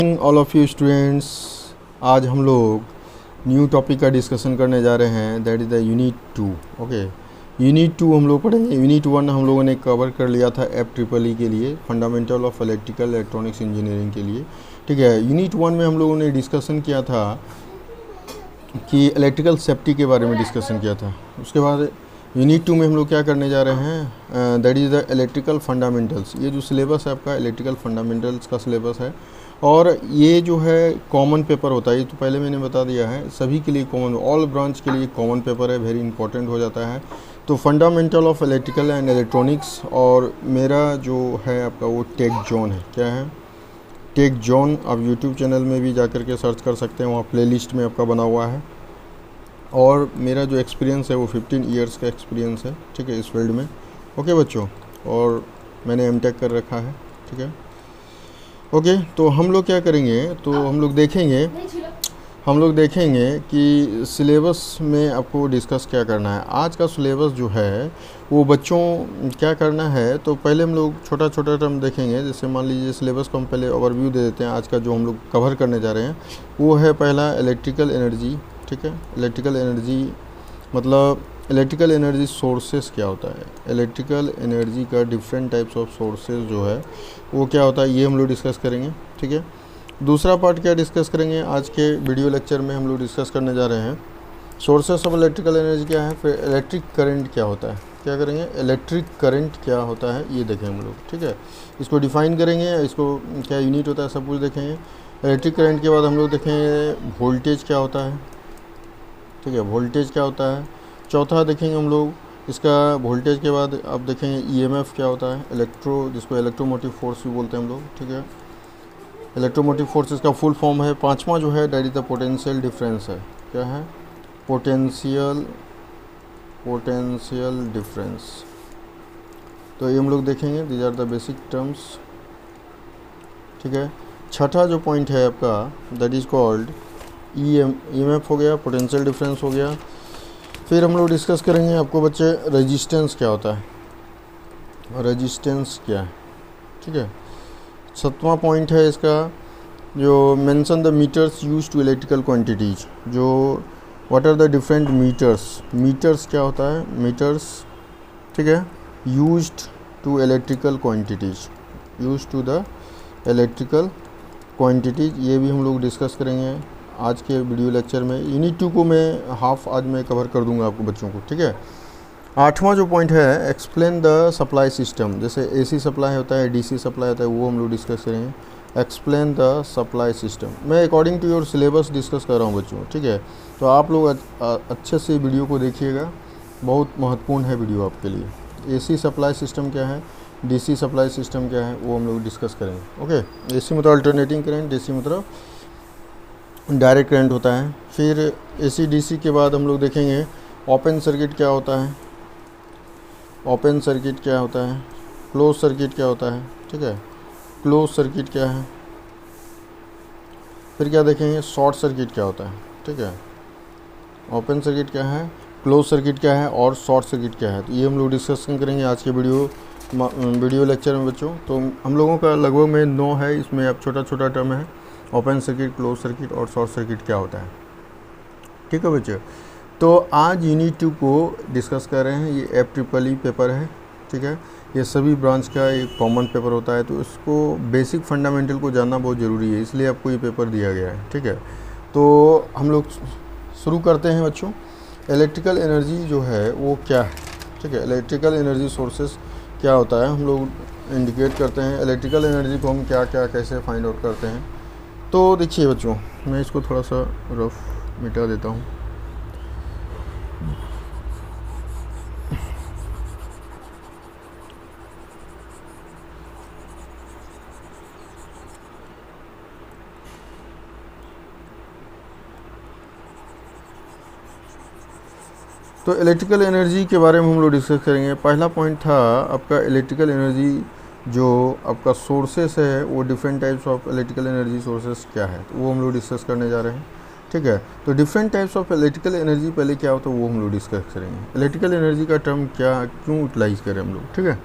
All of you students, आज हम लोग न्यू टॉपिक का डिस्कशन करने जा रहे हैं, that is the unit 2। Okay, unit 2 हम लोग पढ़ेंगे। यूनिट 1 हम लोगों ने कवर कर लिया था FEEE के लिए, fundamental of electrical electronics engineering के लिए। ठीक है, यूनिट 1 में हम लोगों ने डिस्कशन किया था कि इलेक्ट्रिकल सेफ्टी के बारे में डिस्कशन किया था। उसके बाद यूनिट 2 में हम लोग क्या करने जा रहे हैं, that is the electrical fundamentals. ये जो सिलेबस है आपका इलेक्ट्रिकल फंडामेंटल्स का सिलेबस है, और ये जो है कॉमन पेपर होता है। ये तो पहले मैंने बता दिया है, सभी के लिए कॉमन, ऑल ब्रांच के लिए कॉमन पेपर है, वेरी इंपॉर्टेंट हो जाता है। तो fundamental of electrical and electronics, और मेरा जो है आपका वो टेक जोन है। क्या है? Take zone. आप यूट्यूब चैनल में भी जाकर के सर्च कर सकते हैं, वहाँ प्लेलिस्ट में आपका बना हुआ है। और मेरा जो एक्सपीरियंस है वो 15 ईयर्स का एक्सपीरियंस है, ठीक है, इस फील्ड में। ओके बच्चों, और मैंने एमटेक कर रखा है, ठीक है। ओके, तो हम लोग क्या करेंगे, तो हम लोग देखेंगे कि सिलेबस में आपको डिस्कस क्या करना है। आज का सिलेबस जो है वो बच्चों क्या करना है, तो पहले हम लोग छोटा छोटा टर्म देखेंगे। जैसे मान लीजिए सिलेबस को हम पहले ओवरव्यू दे देते हैं। आज का जो हम लोग कवर करने जा रहे हैं वो है पहला इलेक्ट्रिकल एनर्जी, ठीक है। इलेक्ट्रिकल एनर्जी मतलब इलेक्ट्रिकल एनर्जी सोर्सेस क्या होता है, इलेक्ट्रिकल एनर्जी का डिफरेंट टाइप्स ऑफ सोर्सेज जो है वो क्या होता है, ये हम लोग डिस्कस करेंगे, ठीक है। दूसरा पार्ट क्या डिस्कस करेंगे आज के वीडियो लेक्चर में, हम लोग डिस्कस करने जा रहे हैं सोर्सेस ऑफ इलेक्ट्रिकल एनर्जी क्या है, फिर इलेक्ट्रिक करंट क्या होता है, क्या करेंगे, इलेक्ट्रिक करंट क्या होता है ये देखेंगे हम लोग, ठीक है। इसको डिफाइन करेंगे, इसको क्या यूनिट होता है सब कुछ देखेंगे। इलेक्ट्रिक करंट के बाद हम लोग देखेंगे वोल्टेज क्या होता है, ठीक है, वोल्टेज क्या होता है। चौथा देखेंगे हम लोग इसका वोल्टेज के बाद अब देखेंगे EMF क्या होता है, जिसको इलेक्ट्रोमोटिव फोर्स भी बोलते हैं हम लोग, ठीक है। इलेक्ट्रोमोटिव फोर्स इसका फुल फॉर्म है। पांचवा जो है that is the potential difference है। क्या है? Potential difference. तो ये हम लोग देखेंगे, these are the basic terms, ठीक है। छठा जो पॉइंट है आपका दैट इज कॉल्ड EMF हो गया, पोटेंशियल डिफरेंस हो गया। फिर हम लोग डिस्कस करेंगे आपको बच्चे रेजिस्टेंस क्या होता है, रेजिस्टेंस क्या है, ठीक है। सातवां पॉइंट है इसका जो mention the meters use to electrical quantities, जो what are the different meters क्या होता है, मीटर्स, ठीक है, used to electrical quantities, use to the electrical quantities, ये भी हम लोग डिस्कस करेंगे आज के वीडियो लेक्चर में। यूनिट 2 को मैं हाफ आज मैं कवर कर दूंगा आपको बच्चों को, ठीक है। आठवां जो पॉइंट है एक्सप्लेन द सप्लाई सिस्टम, जैसे AC सप्लाई होता है, DC सप्लाई होता है, वो हम लोग डिस्कस करेंगे। एक्सप्लेन द सप्लाई सिस्टम, मैं according to your syllabus discuss कर रहा हूँ बच्चों, ठीक है। तो आप लोग अच्छे से वीडियो को देखिएगा, बहुत महत्वपूर्ण है वीडियो आपके लिए। AC सप्लाई सिस्टम क्या है, DC सप्लाई सिस्टम क्या है, वो हम लोग डिस्कस करेंगे। ओके, AC मतलब अल्टरनेटिंग करंट, DC मतलब डायरेक्ट करंट होता है। फिर AC DC के बाद हम लोग देखेंगे ओपन सर्किट क्या होता है, ओपन सर्किट क्या होता है, क्लोज सर्किट क्या होता है, ठीक है, क्लोज सर्किट क्या है। फिर क्या देखेंगे, शॉर्ट सर्किट क्या होता है, ठीक है। ओपन सर्किट क्या है, क्लोज सर्किट क्या है, और शॉर्ट सर्किट क्या है, तो ये हम लोग डिस्कशन करेंगे आज के वीडियो लेक्चर में बच्चों। तो हम लोगों का लगभग में 9 है, इसमें अब छोटा छोटा टर्म है, ओपन सर्किट, क्लोज सर्किट और शॉर्ट सर्किट क्या होता है, ठीक है बच्चे। तो आज यूनिट 2 को डिस्कस कर रहे हैं। ये FEEE पेपर है, ठीक है। ये सभी ब्रांच का एक कॉमन पेपर होता है, तो इसको बेसिक फंडामेंटल को जानना बहुत ज़रूरी है, इसलिए आपको ये पेपर दिया गया है, ठीक है। तो हम लोग शुरू करते हैं बच्चों। इलेक्ट्रिकल एनर्जी जो है वो क्या है, ठीक है, इलेक्ट्रिकल एनर्जी सोर्सेस क्या होता है हम लोग इंडिकेट करते हैं। इलेक्ट्रिकल एनर्जी को हम क्या क्या कैसे फाइंड आउट करते हैं, तो देखिए बच्चों, मैं इसको थोड़ा सा रफ मिटा देता हूँ। तो इलेक्ट्रिकल एनर्जी के बारे में हम लोग डिस्कस करेंगे। पहला पॉइंट था आपका इलेक्ट्रिकल एनर्जी जो आपका सोर्सेस है, वो different types of electrical energy sources क्या है, तो वो हम लोग डिस्कस करने जा रहे हैं, ठीक है। तो different types of electrical energy पहले क्या होता है वो हम लोग डिस्कस करेंगे। इलेक्ट्रिकल एनर्जी का टर्म क्या क्यों यूटिलाइज़ करें हम लोग, ठीक है।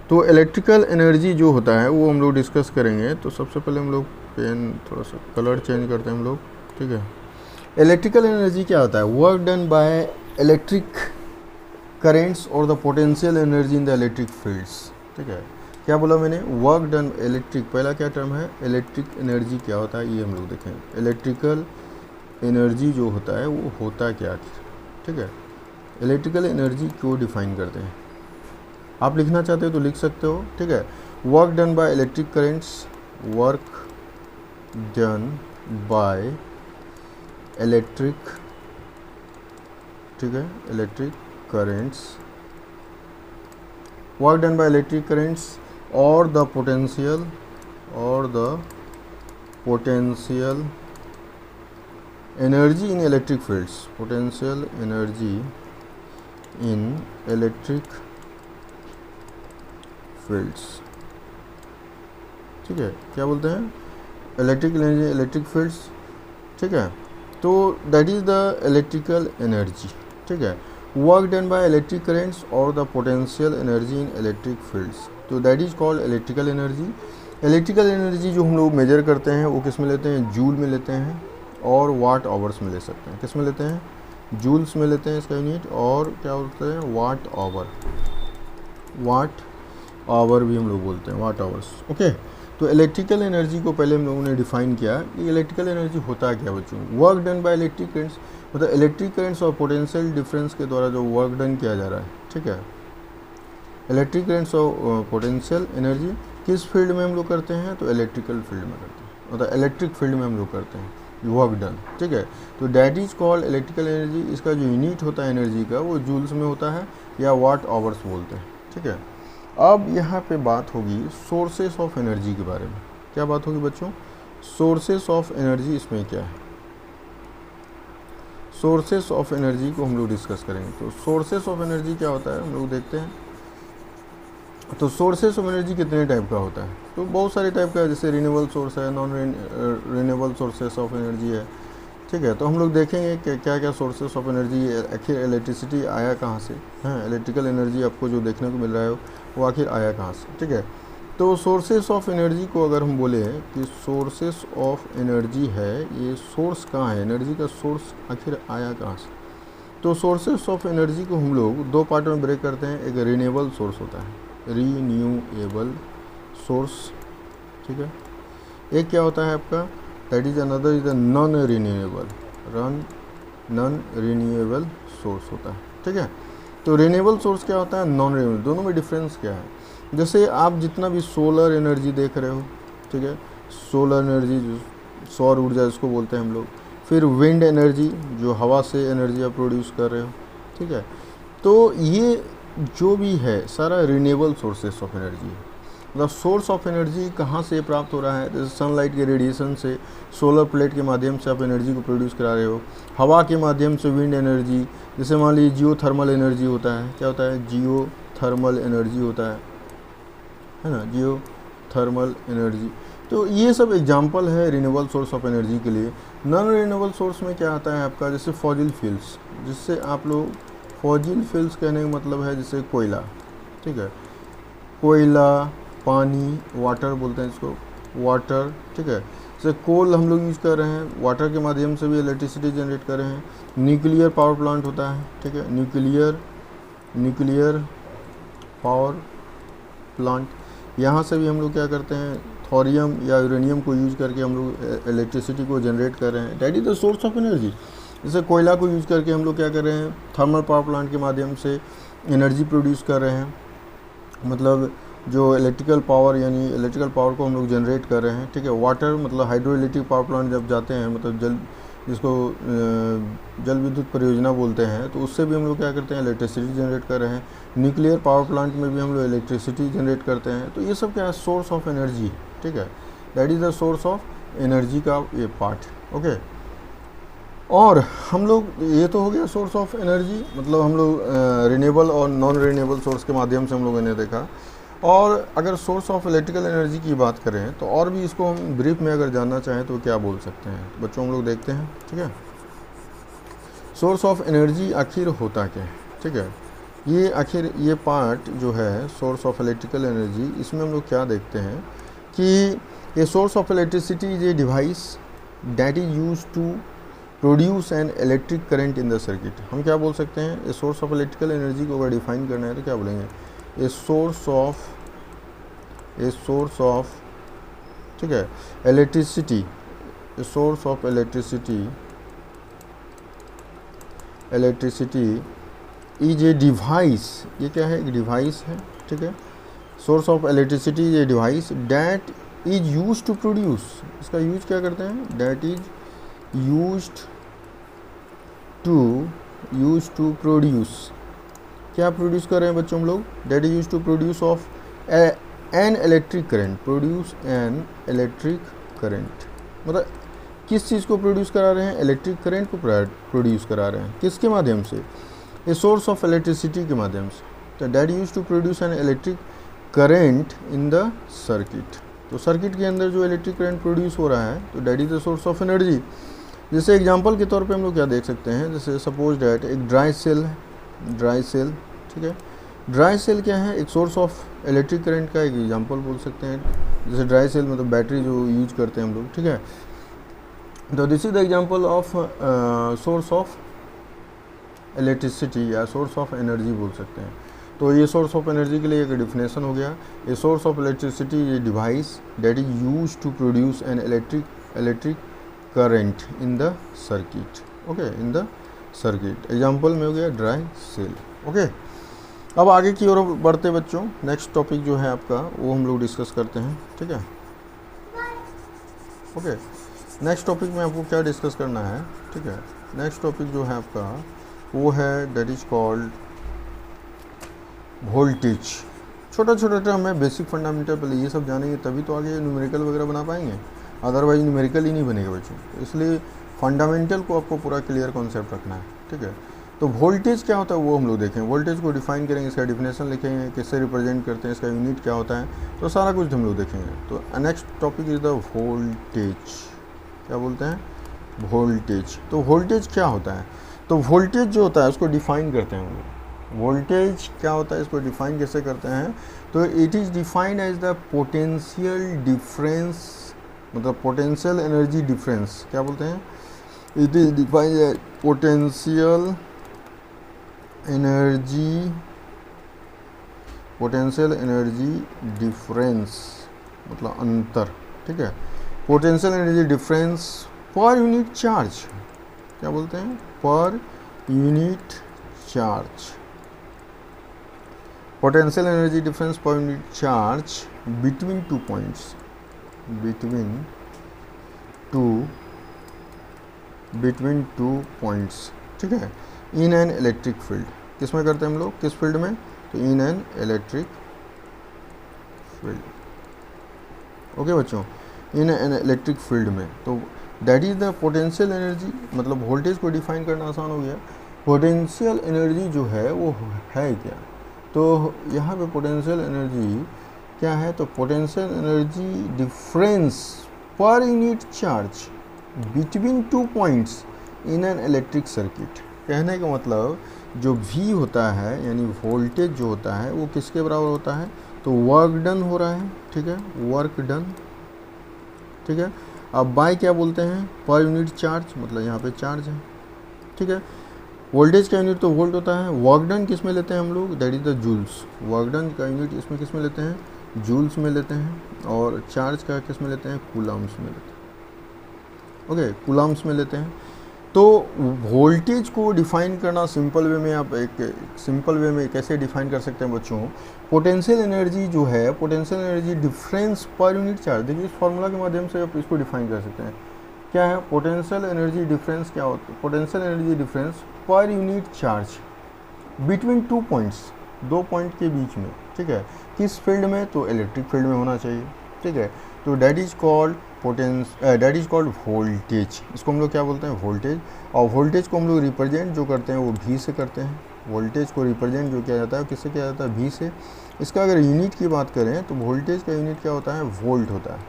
तो इलेक्ट्रिकल एनर्जी जो होता है वो हम लोग डिस्कस करेंगे। तो सबसे पहले हम लोग पेन थोड़ा सा कलर चेंज करते हैं हम लोग, ठीक है। इलेक्ट्रिकल एनर्जी क्या होता है? Work done by electric currents और the potential energy in the electric fields, ठीक है। क्या बोला मैंने? वर्क डन इलेक्ट्रिक, पहला क्या टर्म है? इलेक्ट्रिक एनर्जी क्या होता है ये हम लोग देखें। इलेक्ट्रिकल एनर्जी जो होता है वो होता क्या, ठीक है। इलेक्ट्रिकल एनर्जी को डिफाइन करते हैं। आप लिखना चाहते हो तो लिख सकते हो, ठीक है। Work done by electric currents, work done by electric, ठीक है, electric currents, work done by electric currents और the potential energy in electric fields, potential energy in electric fields, ठीक है। क्या बोलते हैं? इलेक्ट्रिक एनर्जी इलेक्ट्रिक फील्ड्स, ठीक है। तो that is the electrical energy, ठीक है। Work done by electric currents और the potential energy in electric fields, तो that is called electrical energy. Electrical energy जो हम लोग मेजर करते हैं वो किस में लेते हैं? जूल में लेते हैं और वाट आवर्स में ले सकते हैं। किस में लेते हैं? जूल्स में लेते हैं इसका यूनिट, और क्या बोलते हैं? वाट आवर, वाट आवर भी हम लोग बोलते हैं, वाट आवर्स, ओके। तो इलेक्ट्रिकल एनर्जी को पहले हम लोगों ने डिफाइन किया कि इलेक्ट्रिकल एनर्जी होता क्या बच्चों? Work done by electric currents, मतलब इलेक्ट्रिक करेंट्स और पोटेंशियल डिफरेंस के द्वारा जो वर्क डन किया जा रहा है, ठीक है। इलेक्ट्रिक करेंट्स और पोटेंशियल एनर्जी किस फील्ड में हम लोग करते हैं? तो इलेक्ट्रिकल फील्ड में करते हैं, मतलब इलेक्ट्रिक फील्ड में हम लोग करते हैं वर्क डन, ठीक है। तो that is called electrical energy. इसका जो यूनिट होता है एनर्जी का वो जूल्स में होता है या वाट आवर्स बोलते हैं, ठीक है। अब यहाँ पे बात होगी सोर्सेस ऑफ एनर्जी के बारे में। क्या बात होगी बच्चों? सोर्सेस ऑफ एनर्जी, इसमें क्या है? सोर्सेस ऑफ एनर्जी को हम लोग डिस्कस करेंगे। तो सोर्सेस ऑफ एनर्जी क्या होता है हम लोग देखते हैं। तो सोर्सेस ऑफ एनर्जी कितने टाइप का होता है? तो बहुत सारे टाइप का है, जैसे रिन्यूएबल सोर्स है, non renewable sources of energy है, ठीक है। तो हम लोग देखेंगे कि क्या क्या सोर्सेस ऑफ एनर्जी, आखिर इलेक्ट्रिसिटी आया कहाँ से, हैं, इलेक्ट्रिकल एनर्जी आपको जो देखने को मिल रहा है वो आखिर आया कहाँ से, ठीक है। तो सोर्सेस ऑफ एनर्जी को अगर हम बोले कि सोर्सेस ऑफ एनर्जी है, ये सोर्स कहाँ है, एनर्जी का सोर्स आखिर आया कहाँ से। तो सोर्सेस ऑफ एनर्जी को हम लोग दो पार्ट में ब्रेक करते हैं। एक रिन्यूएबल सोर्स होता है, रिन्यूएबल सोर्स, ठीक है। एक क्या होता है आपका, that is another is the non renewable source होता है, ठीक है। तो रिन्यूएबल सोर्स क्या होता है, नॉन रिन्यूएबल, दोनों में डिफरेंस क्या है? जैसे आप जितना भी सोलर एनर्जी देख रहे हो, ठीक है, सोलर एनर्जी जो सौर ऊर्जा इसको बोलते हैं हम लोग, फिर विंड एनर्जी जो हवा से एनर्जी आप प्रोड्यूस कर रहे हो, ठीक है। तो ये जो भी है सारा रिन्यूएबल सोर्सेस ऑफ एनर्जी है। मतलब सोर्स ऑफ एनर्जी कहाँ से प्राप्त हो रहा है? जैसे सनलाइट के रेडिएशन से, सोलर प्लेट के माध्यम से आप एनर्जी को प्रोड्यूस करा रहे हो, हवा के माध्यम से विंड एनर्जी, जैसे मान लीजिए जियो थर्मल एनर्जी होता है। क्या होता है? जियो थर्मल एनर्जी होता है ना, जियो थर्मल एनर्जी। तो ये सब एग्जांपल है रिन्यूएबल सोर्स ऑफ एनर्जी के लिए। नॉन रिन्यूएबल सोर्स में क्या आता है आपका, जैसे फॉसिल फ्यूल्स, जिससे आप लोग, फॉसिल फ्यूल्स कहने का मतलब है जैसे कोयला, ठीक है, कोयला, पानी, वाटर बोलते हैं इसको, वाटर, ठीक है। जैसे कोल हम लोग यूज़ कर रहे हैं, वाटर के माध्यम से भी इलेक्ट्रिसिटी जनरेट कर रहे हैं। न्यूक्लियर पावर प्लांट होता है, ठीक है, न्यूक्लियर पावर प्लांट, यहाँ से भी हम लोग क्या करते हैं, थोरियम या यूरेनियम को यूज़ करके हम लोग इलेक्ट्रिसिटी को जनरेट कर रहे हैं। That is the source of energy. जैसे कोयला को यूज़ करके हम लोग क्या कर रहे हैं, थर्मल पावर प्लांट के माध्यम से एनर्जी प्रोड्यूस कर रहे हैं, मतलब जो इलेक्ट्रिकल पावर, यानी इलेक्ट्रिकल पावर को हम लोग जनरेट कर रहे हैं, ठीक है। वाटर मतलब हाइड्रो इलेक्ट्रिक पावर प्लांट जब जाते हैं, मतलब जल, जिसको जल विद्युत परियोजना बोलते हैं, तो उससे भी हम लोग क्या करते हैं, इलेक्ट्रिसिटी जनरेट कर रहे हैं। न्यूक्लियर पावर प्लांट में भी हम लोग इलेक्ट्रिसिटी जनरेट करते हैं। तो ये सब क्या है, सोर्स ऑफ एनर्जी, ठीक है। That is the source of energy का ये पार्ट, ओके। और हम लोग, ये तो हो गया सोर्स ऑफ एनर्जी, मतलब हम लोग रिन्यूएबल और नॉन रिन्यूएबल सोर्स के माध्यम से हम लोगों ने देखा। और अगर सोर्स ऑफ इलेक्ट्रिकल एनर्जी की बात करें तो और भी इसको हम ब्रीफ में अगर जानना चाहें तो क्या बोल सकते हैं बच्चों, हम लोग देखते हैं, ठीक है। सोर्स ऑफ एनर्जी आखिर होता क्या है, ठीक है। ये आखिर ये पार्ट जो है सोर्स ऑफ इलेक्ट्रिकल एनर्जी, इसमें हम लोग क्या देखते हैं कि a source of electricity is a device that is use to produce an electric current in the circuit. हम क्या बोल सकते हैं, a source of electrical energy को अगर डिफाइन करना है तो क्या बोलेंगे, ए सोर्स ऑफ ठीक है electricity, a source of electricity is a device, ये क्या है, एक डिवाइस है, ठीक है। Source of electricity is a device that is use to produce, इसका यूज क्या करते हैं, that is used to produce, क्या प्रोड्यूस कर रहे हैं बच्चों हम लोग, that is use to produce of an electric current, produce an electric current, मतलब किस चीज़ को प्रोड्यूस करा रहे हैं, इलेक्ट्रिक करंट को प्रोड्यूस करा रहे हैं, किसके माध्यम से, ए सोर्स ऑफ इलेक्ट्रिसिटी के माध्यम से। तो that use to produce an electric current in the circuit, तो सर्किट के अंदर जो इलेक्ट्रिक करंट प्रोड्यूस हो रहा है तो that is the source of energy. जैसे एग्जांपल के तौर पे हम लोग क्या देख सकते हैं, जैसे सपोज डैट एक ड्राई सेल है, ड्राई सेल, ठीक है, ड्राई सेल क्या है, एक सोर्स ऑफ इलेक्ट्रिक करंट का एक एग्जांपल बोल सकते हैं। जैसे ड्राई सेल मतलब बैटरी जो यूज करते हैं हम लोग, ठीक है, तो this is the example of source of electricity या सोर्स ऑफ एनर्जी बोल सकते हैं। तो ये सोर्स ऑफ एनर्जी के लिए एक डिफिनेशन हो गया, ए सोर्स ऑफ इलेक्ट्रिसिटी ये device that is use to produce an electric current in the circuit, okay, in the circuit. Example में हो गया ड्राई सेल, ओके। अब आगे की ओर बढ़ते बच्चों, नेक्स्ट टॉपिक जो है आपका वो हम लोग डिस्कस करते हैं, ठीक है, ओके। नेक्स्ट टॉपिक में आपको क्या डिस्कस करना है, ठीक है, नेक्स्ट टॉपिक जो है आपका वो है दैट इज कॉल्ड वोल्टेज। छोटा छोटा टर्म है, बेसिक फंडामेंटल, पहले ये सब जानेंगे तभी तो आगे न्यूमेरिकल वगैरह बना पाएंगे, अदरवाइज न्यूमेरिकल ही नहीं बनेगा बच्चों। इसलिए फंडामेंटल को आपको पूरा क्लियर कॉन्सेप्ट रखना है, ठीक है। तो वोल्टेज क्या होता है वो हम लोग देखें, वोल्टेज को डिफाइन करेंगे, इसका डिफिनेशन लिखेंगे, किससे रिप्रेजेंट करते हैं, इसका यूनिट क्या होता है, तो सारा कुछ हम लोग देखेंगे। तो next topic is the voltage, क्या बोलते हैं, वोल्टेज। तो वोल्टेज क्या होता है, तो वोल्टेज जो होता है उसको डिफाइन करते हैं हम लोग। वोल्टेज क्या होता है, इसको डिफाइन कैसे करते हैं, तो it is defined as the potential difference, मतलब पोटेंशियल एनर्जी डिफरेंस, क्या बोलते हैं, it is defined as potential energy difference, मतलब अंतर, ठीक है, potential energy difference per unit charge, क्या बोलते हैं, per unit charge, potential energy difference per unit charge between two points, between two points, ठीक है, इन एन इलेक्ट्रिक फील्ड। किस में करते हैं हम लोग, किस फील्ड में, तो in an electric field, okay बच्चों, इन एन इलेक्ट्रिक फील्ड में। तो that is the potential energy, मतलब वोल्टेज को डिफाइन करना आसान हो गया। पोटेंशियल एनर्जी जो है वो है क्या, तो यहाँ पे पोटेंशियल एनर्जी क्या है, तो potential energy difference per unit charge between two points in an electric circuit. कहने का मतलब जो V होता है यानी वोल्टेज जो होता है वो किसके बराबर होता है, तो वर्क डन हो रहा है, ठीक है, वर्क डन, ठीक है। अब बाय क्या बोलते हैं, पर यूनिट चार्ज, मतलब यहाँ पे चार्ज है, ठीक है। वोल्टेज का यूनिट तो वोल्ट होता है, वर्क डन किस में लेते हैं हम लोग, that is the joules, work done का यूनिट इसमें किस में लेते हैं, जूल्स में लेते हैं, और चार्ज का किस में लेते हैं, कूलम्स में लेते हैं, ओके, कूलम्स में लेते हैं। तो वोल्टेज को डिफाइन करना सिंपल वे में, आप एक सिंपल वे में कैसे डिफाइन कर सकते हैं बच्चों, पोटेंशियल एनर्जी जो है, potential energy difference per unit charge, देखिए इस फॉर्मूला के माध्यम से आप इसको डिफाइन कर सकते हैं। क्या है पोटेंशियल एनर्जी डिफरेंस, क्या होता है, potential energy difference per unit charge between two points, दो पॉइंट के बीच में, ठीक है, किस फील्ड में, तो इलेक्ट्रिक फील्ड में होना चाहिए, ठीक है। तो that is called that is called voltage, इसको हम लोग क्या बोलते हैं, वोल्टेज। और वोल्टेज को हम लोग रिप्रेजेंट जो करते हैं वो V से करते हैं, वोल्टेज को रिप्रेजेंट जो किया जाता है किससे किया जाता है, V से। इसका अगर यूनिट की बात करें तो वोल्टेज का यूनिट क्या होता है, वोल्ट होता है,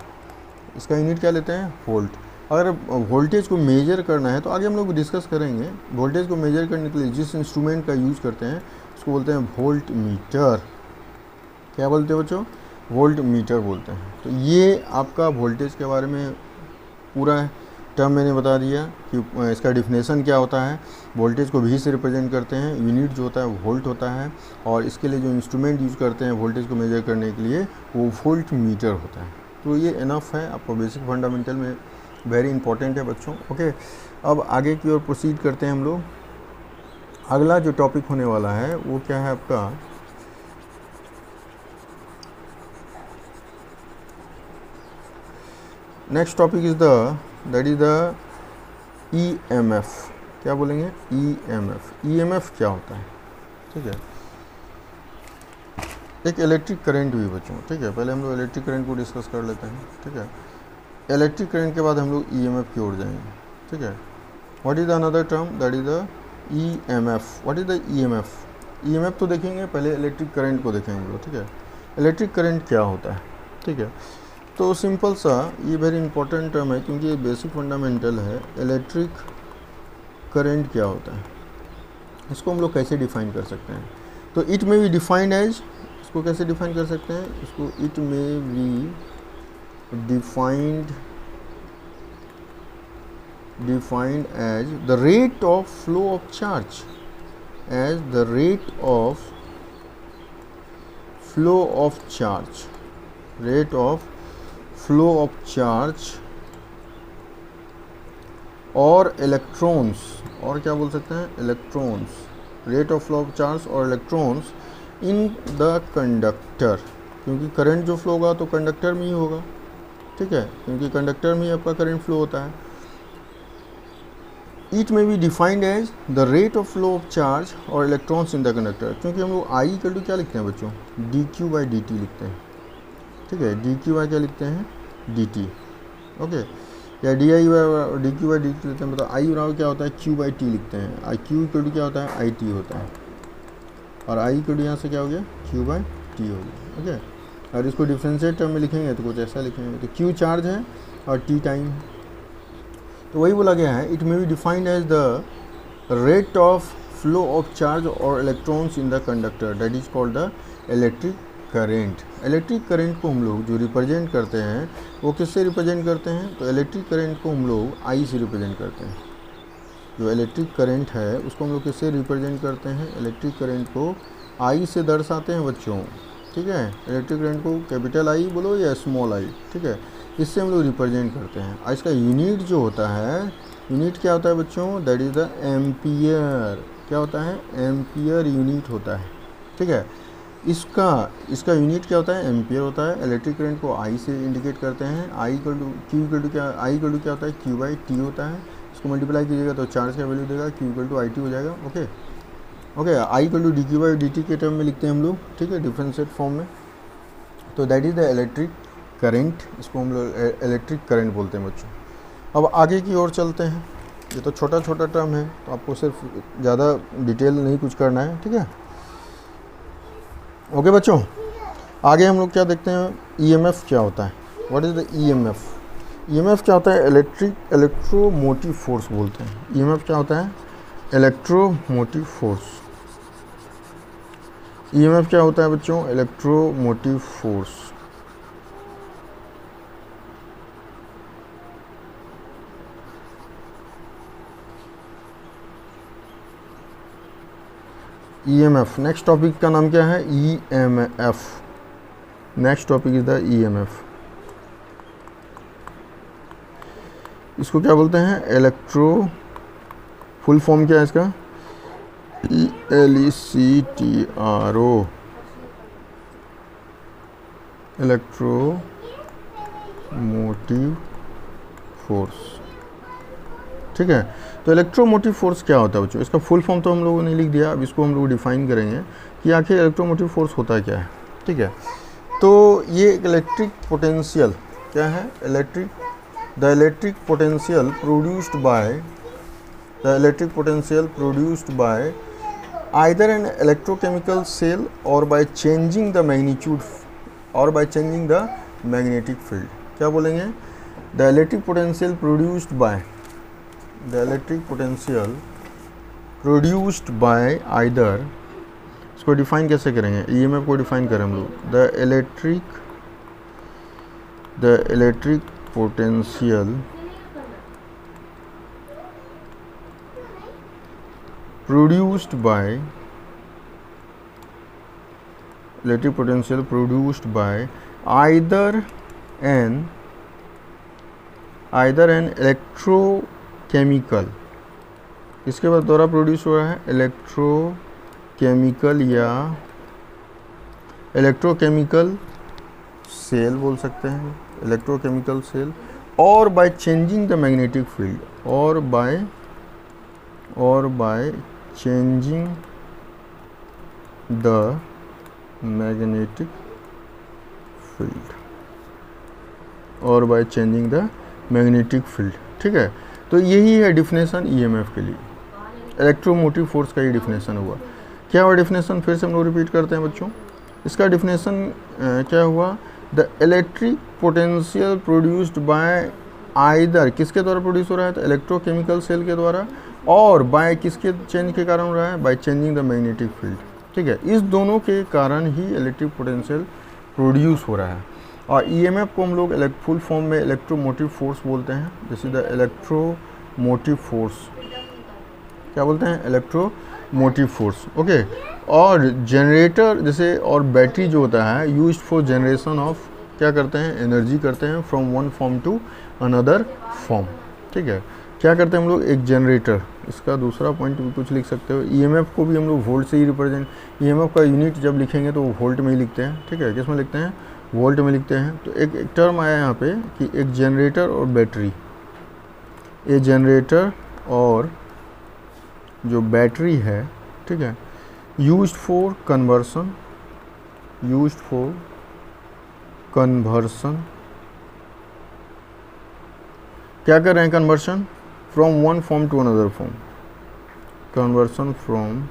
इसका यूनिट क्या लेते हैं, वोल्ट। अगर वोल्टेज को मेजर करना है तो आगे हम लोग डिस्कस करेंगे, वोल्टेज को मेजर करने के लिए जिस इंस्ट्रूमेंट का यूज़ करते हैं उसको बोलते हैं वोल्ट मीटर। क्या बोलते हैं बच्चों, वोल्ट मीटर बोलते हैं। तो ये आपका वोल्टेज के बारे में पूरा टर्म मैंने बता दिया कि इसका डिफिनेशन क्या होता है। वोल्टेज को वी से रिप्रेजेंट करते हैं, यूनिट जो होता है वो वोल्ट होता है, और इसके लिए जो इंस्ट्रूमेंट यूज़ करते हैं वोल्टेज को मेजर करने के लिए वो वोल्ट मीटर होता है। तो ये इनफ है, आपको बेसिक फंडामेंटल में वेरी इंपॉर्टेंट है बच्चों। ओके, अब आगे की ओर प्रोसीड करते हैं हम लोग। अगला जो टॉपिक होने वाला है वो क्या है आपका, next topic is that is the EMF। क्या बोलेंगे? EMF। EMF क्या होता है? ठीक है, एक इलेक्ट्रिक करंट भी बच्चों। ठीक है, पहले हम लोग इलेक्ट्रिक करंट को डिस्कस कर लेते हैं। ठीक है, इलेक्ट्रिक करंट के बाद हम लोग EMF की ओर जाएंगे। ठीक है, what is the another term, that is the EMF। What is the EMF? EMF तो देखेंगे, पहले इलेक्ट्रिक करंट को देखेंगे लोग। ठीक है, इलेक्ट्रिक करंट क्या होता है? ठीक है, तो सिंपल सा ये वेरी इंपॉर्टेंट टर्म है क्योंकि ये बेसिक फंडामेंटल है। इलेक्ट्रिक करंट क्या होता है, इसको हम लोग कैसे डिफाइन कर सकते हैं? तो it may be defined as, इसको कैसे डिफाइन कर सकते हैं? इसको it may B defined as the rate of flow of charge, as the rate of flow of charge, rate of flow of charge और electrons, और क्या बोल सकते हैं? electrons, rate of flow of charge और electrons in the conductor, क्योंकि current जो flow होगा तो कंडक्टर में ही होगा। ठीक है, क्योंकि कंडक्टर में ही आपका करंट फ्लो होता है। It may be defined as the rate of flow of charge और इलेक्ट्रॉन्स इन द कंडक्टर, क्योंकि हम लोग आई इक्वल टू क्या लिखते हैं बच्चों? dq/dt लिखते हैं। ठीक है, dq क्या लिखते हैं? dt। ओके, या dq/dt लिखते हैं, मतलब आई बराबर क्या होता है? q/t लिखते हैं। आई q इक्वल टू क्या होता है? it होता है, और आई इक्वल टू यहाँ से क्या हो गया? q/t हो गया। ओके, और इसको डिफरेंशिएट टर्म में लिखेंगे तो कुछ ऐसा लिखेंगे, तो q चार्ज है और t टाइम है। तो वही बोला गया है, it may be defined as the rate of flow of charge और electrons in the conductor, that is called the electric current. Electric current को हम लोग जो रिप्रेजेंट करते हैं वो किससे रिप्रेजेंट करते हैं? तो इलेक्ट्रिक करंट को हम लोग आई से रिप्रेजेंट करते हैं। जो इलेक्ट्रिक करंट है उसको हम लोग किससे रिप्रेजेंट करते हैं? इलेक्ट्रिक करंट को आई से दर्शाते हैं बच्चों। ठीक है, इलेक्ट्रिक करंट को कैपिटल आई बोलो या स्मॉल आई। ठीक है, इससे हम लोग रिप्रेजेंट करते हैं। और इसका यूनिट जो होता है, यूनिट क्या होता है बच्चों? That is the ampere. क्या होता है? एम्पियर यूनिट होता है। ठीक है, इसका यूनिट क्या होता है? एम्पियर होता है। इलेक्ट्रिक करंट को आई से इंडिकेट करते हैं। I equal to Q equal to क्या? आई इक्वल टू क्या होता है? q/t होता है। इसको मल्टीप्लाई कीजिएगा तो चार्ज का वैल्यू देगा, q इक्वल टू it हो जाएगा। Okay, I equal to dq/dt के टर्म में लिखते हैं हम लोग। ठीक है, डिफरेंशिएट फॉर्म में। तो that is the electric current, इसको हम लोग इलेक्ट्रिक करंट बोलते हैं बच्चों। अब आगे की ओर चलते हैं। ये तो छोटा छोटा टर्म है, तो आपको सिर्फ ज़्यादा डिटेल नहीं कुछ करना है। ठीक है, ओके बच्चों, आगे हम लोग क्या देखते हैं? EMF क्या होता है? What is the EMF? EMF क्या होता है? इलेक्ट्रोमोटिव फोर्स बोलते हैं। EMF क्या होता है? Electromotive force. EMF क्या होता है बच्चों? Electromotive force. EMF, next topic का नाम क्या है? EMF। Next topic is the EMF। इसको क्या बोलते हैं? इलेक्ट्रो, फुल फॉर्म क्या है इसका? ELECTRO, electromotive force. ठीक है, तो इलेक्ट्रोमोटिव फोर्स क्या होता है बच्चों? इसका फुल फॉर्म तो हम लोगों ने लिख दिया, अब इसको हम लोग डिफाइन करेंगे कि आखिर इलेक्ट्रोमोटिव फोर्स होता है क्या है। ठीक है, तो ये इलेक्ट्रिक पोटेंशियल क्या है? The electric potential produced by either an electrochemical cell और by changing the magnitude or by changing the magnetic field. क्या बोलेंगे? The electric potential produced by either, इसको डिफाइन कैसे करेंगे? EMF को डिफाइन करें हम लोग। The electric the electric potential produced by electric potential produced by either an electrochemical, इसके बाद द्वारा प्रोड्यूस हो रहा है इलेक्ट्रोकेमिकल या इलेक्ट्रोकेमिकल सेल बोल सकते हैं, इलेक्ट्रोकेमिकल सेल, और by changing the magnetic field, और bye changing the magnetic field, और by changing the magnetic field। ठीक है, तो यही है डिफिनेशन ईएमएफ के लिए, इलेक्ट्रोमोटिव फोर्स का ये डिफिनेशन हुआ। क्या हुआ डिफिनेशन, फिर से हम लोग रिपीट करते हैं बच्चों। इसका डिफिनेशन क्या हुआ, the electric potential produced by either, किसके द्वारा प्रोड्यूस हो रहा है, तो इलेक्ट्रोकेमिकल सेल के द्वारा, और बाय किसके चेंज के कारण हो रहा है, bye changing the magnetic field. ठीक है, इस दोनों के कारण ही इलेक्ट्रिक पोटेंशियल प्रोड्यूस हो रहा है। और ईएमएफ को हम लोग फुल फॉर्म में इलेक्ट्रोमोटिव फोर्स बोलते हैं, जैसे द इलेक्ट्रोमोटिव फोर्स, क्या बोलते हैं, इलेक्ट्रोमोटिव फोर्स। ओके, और जनरेटर जैसे और बैटरी जो होता है यूज्ड फॉर जनरेशन ऑफ, क्या करते हैं, एनर्जी करते हैं from one form to another form. ठीक है, क्या करते हैं हम लोग, एक जनरेटर, इसका दूसरा पॉइंट भी कुछ लिख सकते हो। ईएमएफ को भी हम लोग वोल्ट से ही रिप्रेजेंट, ईएमएफ का यूनिट जब लिखेंगे तो वो वोल्ट में ही लिखते हैं। ठीक है, किस में लिखते हैं, वोल्ट में लिखते हैं। तो एक टर्म आया यहाँ पे कि एक जनरेटर और बैटरी, ये जनरेटर और जो बैटरी है, ठीक है, यूज्ड फॉर कन्वर्सन, क्या कर रहे हैं, conversion from one form to another form, conversion from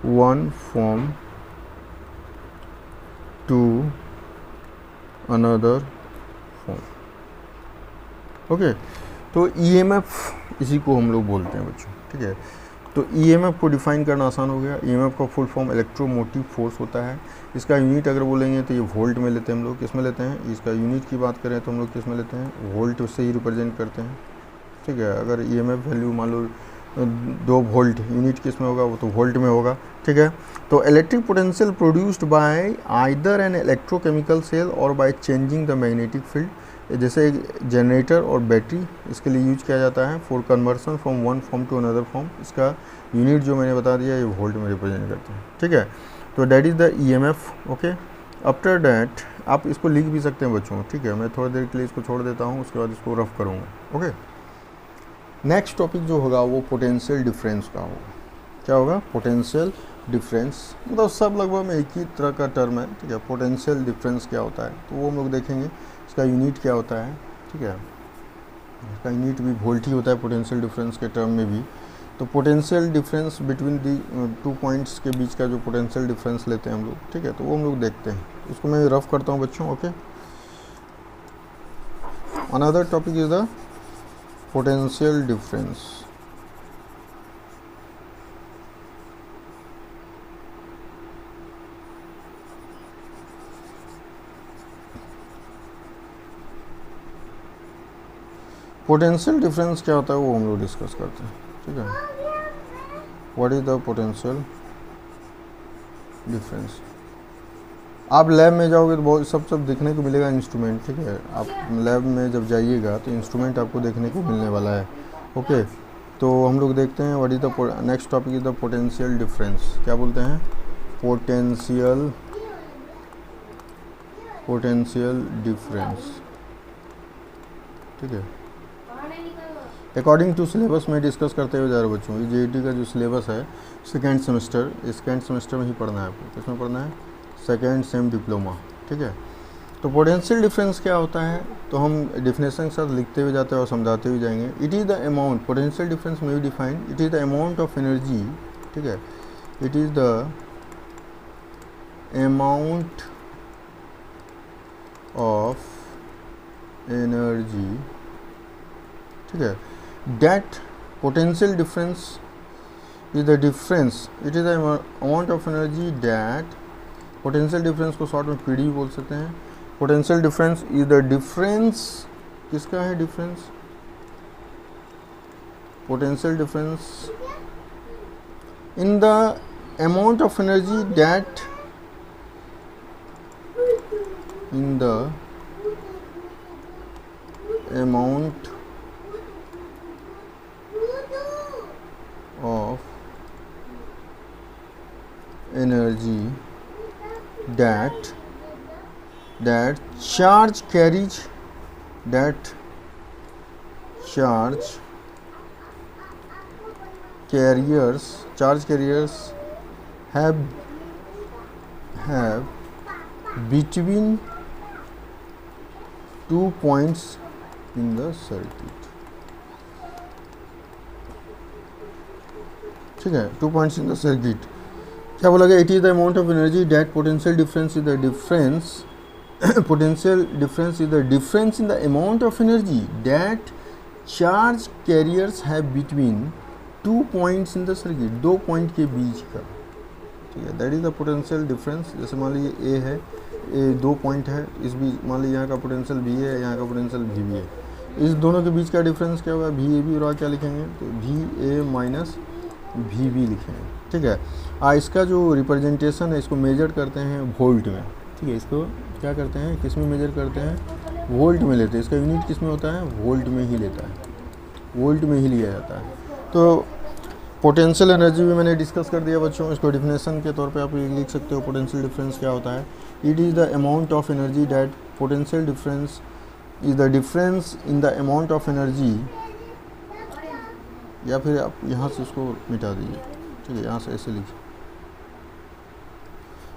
one form to another form. Okay, तो ईएमएफ इसी को हम लोग बोलते हैं बच्चों। ठीक है, तो ईएमएफ को डिफाइन करना आसान हो गया। ईएमएफ का फुल फॉर्म इलेक्ट्रोमोटिव फोर्स होता है। इसका यूनिट अगर बोलेंगे तो ये वोल्ट में लेते हैं हम लोग, किस में लेते हैं, इसका यूनिट की बात करें तो हम लोग किस में लेते हैं, वोल्ट से ही रिप्रेजेंट करते हैं। ठीक है, अगर ईएमएफ वैल्यू मान लो 2 वोल्ट, यूनिट किस में होगा, वो तो वोल्ट में होगा। ठीक है, तो electric potential produced by either an electrochemical cell और by changing the magnetic field, जैसे जनरेटर और बैटरी, इसके लिए यूज किया जाता है for conversion from one form to another form. इसका यूनिट जो मैंने बता दिया ये वोल्ट में रिप्रेजेंट करते हैं। ठीक है, तो that is the EMF. Okay, after that आप इसको लिख भी सकते हैं बच्चों। ठीक है, मैं थोड़ी देर के लिए इसको छोड़ देता हूँ, उसके बाद इसको रफ करूँगा। ओके, नेक्स्ट टॉपिक जो होगा वो पोटेंशियल डिफरेंस का होगा। क्या होगा, पोटेंशियल डिफरेंस, मतलब सब लगभग में एक ही तरह का टर्म है। ठीक है, पोटेंशियल डिफरेंस क्या होता है तो वो हम लोग देखेंगे। इसका यूनिट क्या होता है, ठीक है, इसका यूनिट भी वोल्ट ही होता है पोटेंशियल डिफरेंस के टर्म में भी। तो potential difference between the 2 points के बीच का जो पोटेंशियल डिफरेंस लेते हैं हम लोग, ठीक है, तो वो हम लोग देखते हैं। उसको मैं रफ करता हूँ बच्चों। Okay, another topic is the potential difference. Potential difference क्या होता है वो हम लोग डिस्कस करते हैं। ठीक है, what is the potential difference. आप लैब में जाओगे तो बहुत सब देखने को मिलेगा इंस्ट्रूमेंट। ठीक है, आप लैब में जब जाइएगा तो इंस्ट्रूमेंट आपको देखने को मिलने वाला है। ओके, तो हम लोग देखते हैं what is the next topic is the potential difference. क्या बोलते हैं, पोटेंशियल डिफरेंस। ठीक है, अकॉर्डिंग टू सिलेबस में डिस्कस करते हुए जा रहे बच्चों। ये जेईटी का जो सिलेबस है सेकेंड सेमेस्टर में ही पढ़ना है आपको। किसमें पढ़ना है, सेकेंड सेम डिप्लोमा। ठीक है, तो पोटेंशियल डिफरेंस क्या होता है तो हम डेफिनेशन के साथ लिखते हुए जाते हैं और समझाते हुए जाएंगे। It is the amount, potential difference में भी define, it is the amount of energy. ठीक है, it is the amount of energy. ठीक है, that potential difference is the difference, it is the amount of energy that, potential difference को short में PD बोल सकते हैं, potential difference is the difference, किसका है difference, potential difference in the amount of energy that in the amount of energy that charge carries, that charge carriers have between 2 points in the circuit. ठीक है, 2 points in the circuit. क्या बोला गया, it is the amount of energy that potential difference is the difference, potential difference is the difference in the amount of energy that charge carriers have between 2 points in the circuit, 2 point के बीच का, ठीक है, that is the potential difference. जैसे मान लीजिए ए है, ए 2 point है, इस बीच मान लीजिए यहाँ का पोटेंशियल भी है, यहाँ का पोटेंशियल भी है, इस दोनों के बीच का डिफरेंस क्या होगा, वी ए बी, और क्या लिखेंगे, तो V A minus V B लिखेंगे, ठीक है। इसका जो रिप्रेजेंटेशन है इसको मेजर करते हैं वोल्ट में, ठीक है, इसको क्या करते हैं, किस में मेजर करते हैं, वोल्ट में लेते हैं, इसका यूनिट किस में होता है, वोल्ट में ही लेता है, वोल्ट में ही लिया जाता है। तो पोटेंशियल एनर्जी भी मैंने डिस्कस कर दिया बच्चों, इसको डिफिनेशन के तौर पे आप लिख सकते हो, पोटेंशियल डिफरेंस क्या होता है, it is the amount of energy that, potential difference is the difference in the amount of energy, या फिर आप यहाँ से उसको मिटा दीजिए, ठीक है, यहाँ से ऐसे लिखिए,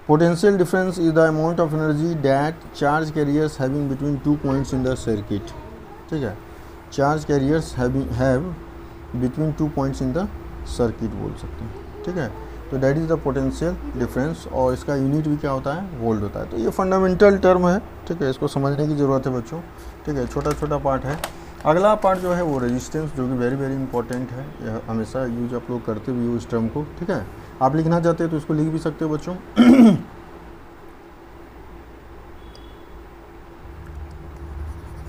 potential difference is the amount of energy that charge carriers having between 2 points in the circuit, ठीक है, charge carriers have between 2 points in the circuit बोल सकते हैं, ठीक है। तो that is the potential difference, और इसका यूनिट भी क्या होता है, वोल्ट होता है। तो ये फंडामेंटल टर्म है, ठीक है, इसको समझने की ज़रूरत है बच्चों, ठीक है, छोटा छोटा पार्ट है। अगला पार्ट जो है वो रेजिस्टेंस, जो कि वेरी वेरी इंपॉर्टेंट है, यह हमेशा यूज आप लोग करते भी हो इस टर्म को, ठीक है। आप लिखना चाहते हो तो इसको लिख भी सकते हो बच्चों।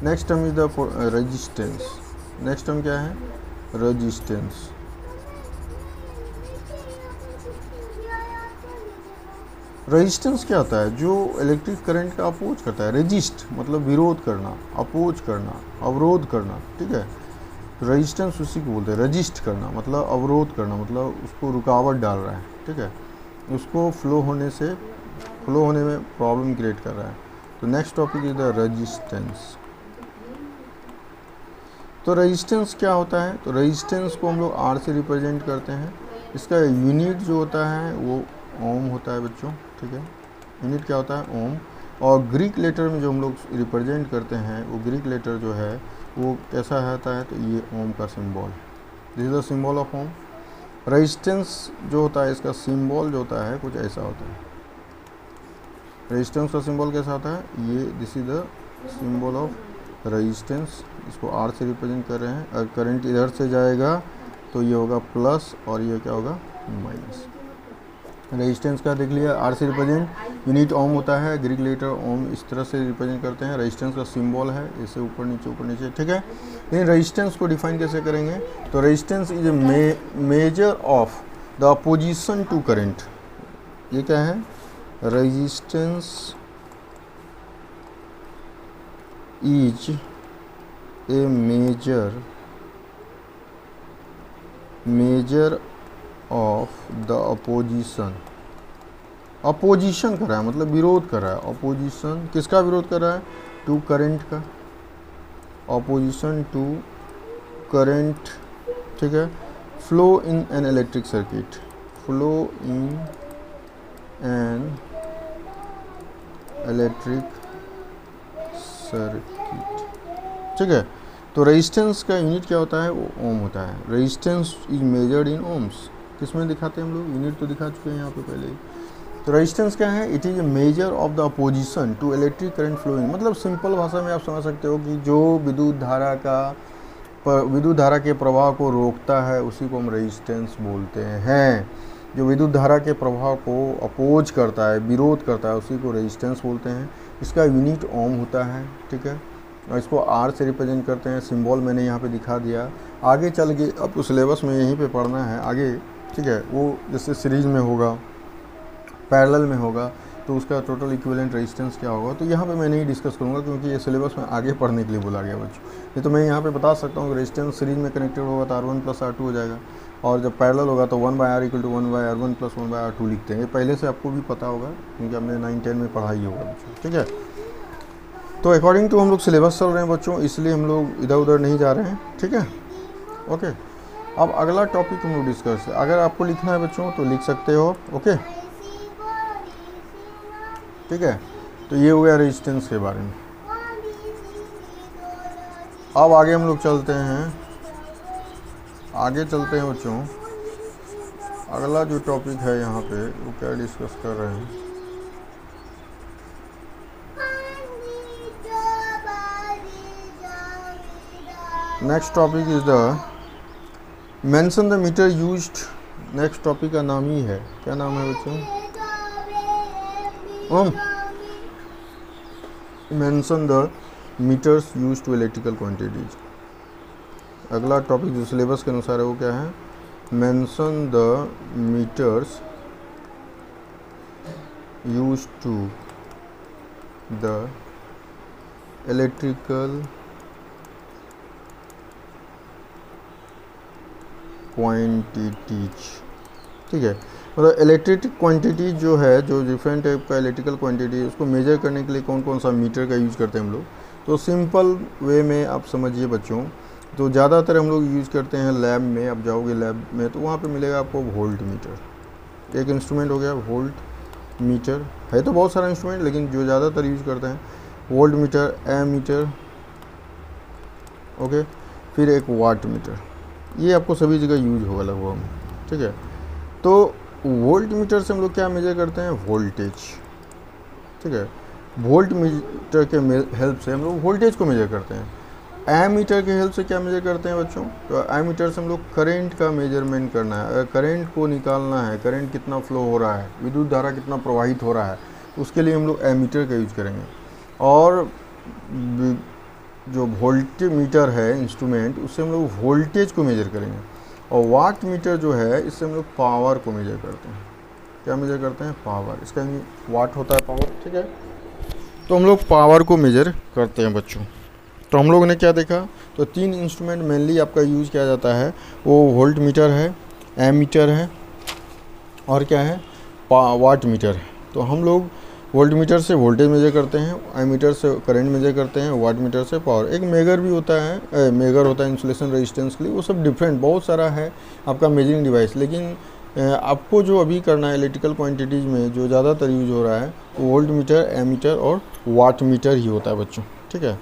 Next term is the resistance, next term क्या है, रेजिस्टेंस। रेजिस्टेंस क्या होता है, जो इलेक्ट्रिक करंट का अपोज करता है, रेजिस्ट मतलब विरोध करना, अपोज करना, अवरोध करना, ठीक है। रेजिस्टेंस उसी को बोलते हैं, रजिस्ट करना मतलब अवरोध करना, मतलब उसको रुकावट डाल रहा है, ठीक है, उसको फ्लो होने में प्रॉब्लम क्रिएट कर रहा है। तो next topic is the resistance. तो रेजिस्टेंस क्या होता है, तो रेजिस्टेंस को हम लोग आर से रिप्रेजेंट करते हैं, इसका यूनिट जो होता है वो ओम होता है बच्चों, ठीक है, यूनिट क्या होता है, ओम। और ग्रीक लेटर में जो हम लोग रिप्रेजेंट करते हैं वो ग्रीक लेटर जो है वो कैसा होता है, तो ये ओम का symbol, this is the symbol of ohm. Resistance जो होता है इसका सिंबल जो होता है कुछ ऐसा होता है, रेजिस्टेंस का सिंबल कैसा होता है, ये this is the symbol of resistance, इसको आर से रिप्रेजेंट कर रहे हैं। अगर करंट इधर से जाएगा तो ये होगा प्लस और ये क्या होगा माइनस। रेजिस्टेंस का देख लिया, आर से रिप्रेजेंट, यूनिट ओम होता है, ग्रीक लेटर ओम इस तरह से रिप्रेजेंट करते हैं। रेजिस्टेंस का सिंबल है इसे ऊपर नीचे, ठीक है। लेकिन रेजिस्टेंस को डिफाइन कैसे करेंगे, तो resistance is a measure of the opposition to current. ये क्या है, resistance is a measure of the opposition, opposition कर रहा है मतलब विरोध कर रहा है, अपोजिशन किसका विरोध कर रहा है, टू करंट का, अपोजिशन टू करंट, ठीक है। Flow in an electric circuit, flow in an electric circuit, ठीक है। तो रेजिस्टेंस का यूनिट क्या होता है, वो ओम होता है। Resistance is measured in ohms, किस में दिखाते हैं हम लोग, यूनिट तो दिखा चुके हैं यहाँ पे पहले ही। तो रेजिस्टेंस क्या है, it is a measure of the opposition to electric current flowing, मतलब सिंपल भाषा में आप समझ सकते हो कि जो विद्युत धारा के प्रवाह को रोकता है उसी को हम रेजिस्टेंस बोलते हैं। जो विद्युत धारा के प्रवाह को अपोज करता है, विरोध करता है, उसी को रेजिस्टेंस बोलते हैं। इसका यूनिट ओम होता है, ठीक है, और इसको आर से रिप्रेजेंट करते हैं। सिंबल मैंने यहाँ पे दिखा दिया। आगे चल के आपको सिलेबस में यहीं पे पढ़ना है आगे, ठीक है। वो जैसे सीरीज में होगा, पैरेलल में होगा, तो उसका टोटल इक्विवेलेंट रेजिस्टेंस क्या होगा, तो यहाँ पे मैं नहीं डिस्कस करूँगा क्योंकि ये सिलेबस में आगे पढ़ने के लिए बोला गया बच्चों। नहीं तो मैं यहाँ पे बता सकता हूँ कि रेजिस्टेंस सीरीज में कनेक्टेड होगा तो R1 + R2 हो जाएगा, और जब पैरेलल होगा तो 1/R = 1/R1 + 1/R2 लिखते हैं। ये पहले से आपको भी पता होगा क्योंकि हमने 9-10 में पढ़ा ही होगा बच्चों, ठीक है। तो अकॉर्डिंग टू हम लोग सिलेबस चल रहे हैं बच्चों, इसलिए हम लोग इधर उधर नहीं जा रहे हैं, ठीक है, ओके। अब अगला टॉपिक हम लोग डिस्कस, अगर आपको लिखना है बच्चों तो लिख सकते हो, ओके, ठीक है। तो ये हो गया रेजिस्टेंस के बारे में। अब आगे हम लोग चलते हैं, बच्चों। अगला जो टॉपिक है यहाँ पे वो क्या डिस्कस कर रहे हैं, next topic is the mention the meter used. Next topic का नाम ही है, क्या नाम है बच्चों, mention the meters used to electrical quantities. अगला टॉपिक जो सिलेबस के अनुसार है वो क्या है, mention the meters used to the electrical quantities, ठीक है। मतलब इलेक्ट्रिक क्वांटिटी जो है, जो डिफरेंट टाइप का इलेक्ट्रिकल क्वांटिटी, उसको मेजर करने के लिए कौन कौन सा मीटर का यूज़ करते हैं हम लोग। तो सिंपल वे में आप समझिए बच्चों, तो ज़्यादातर हम लोग यूज़ करते हैं लैब में। आप जाओगे लैब में तो वहाँ पे मिलेगा आपको वोल्ट मीटर, एक इंस्ट्रूमेंट हो गया वोल्ट मीटर। है तो बहुत सारा इंस्ट्रूमेंट, लेकिन जो ज़्यादातर यूज़ करते हैं वोल्ट मीटर, एमीटर, ओके, फिर एक वाट मीटर। ये आपको सभी जगह यूज होगा लगभग, ठीक है। तो वोल्ट मीटर से हम लोग क्या मेजर करते हैं, वोल्टेज, ठीक है। वोल्ट मीटर के हेल्प से हम लोग वोल्टेज को मेजर करते हैं। एमीटर के हेल्प से क्या मेजर करते हैं बच्चों, तो एमीटर से हम लोग करंट का मेजरमेंट करना है। अगर करंट को निकालना है, करंट कितना फ्लो हो रहा है, विद्युत धारा कितना प्रवाहित हो रहा है, उसके लिए हम लोग एमीटर का यूज करेंगे। और जो वोल्ट मीटर है इंस्ट्रूमेंट, उससे हम लोग वोल्टेज को मेजर करेंगे। और वाट मीटर जो है, इससे हम लोग पावर को मेजर करते हैं। क्या मेजर करते हैं, पावर। इसका वाट होता है पावर, ठीक है। तो हम लोग पावर को मेजर करते हैं बच्चों। तो हम लोगों ने क्या देखा, तो 3 इंस्ट्रूमेंट मेनली आपका यूज़ किया जाता है, वो वोल्ट मीटर है, एमीटर है, और क्या है, वाट मीटर है। तो हम लोग वोल्ट मीटर से वोल्टेज मेजर करते हैं, एमीटर से करंट मेजर करते हैं, वाट मीटर से पावर। एक मेगर भी होता है, मेगर होता है इंसुलेशन रेजिस्टेंस के लिए। वो सब डिफरेंट बहुत सारा है आपका मेजरिंग डिवाइस। लेकिन आपको जो अभी करना है इलेक्ट्रिकल क्वांटिटीज़ में जो ज़्यादातर यूज हो रहा है, वो वोल्ट मीटर, एमीटर और वाट मीटर ही होता है बच्चों, ठीक है,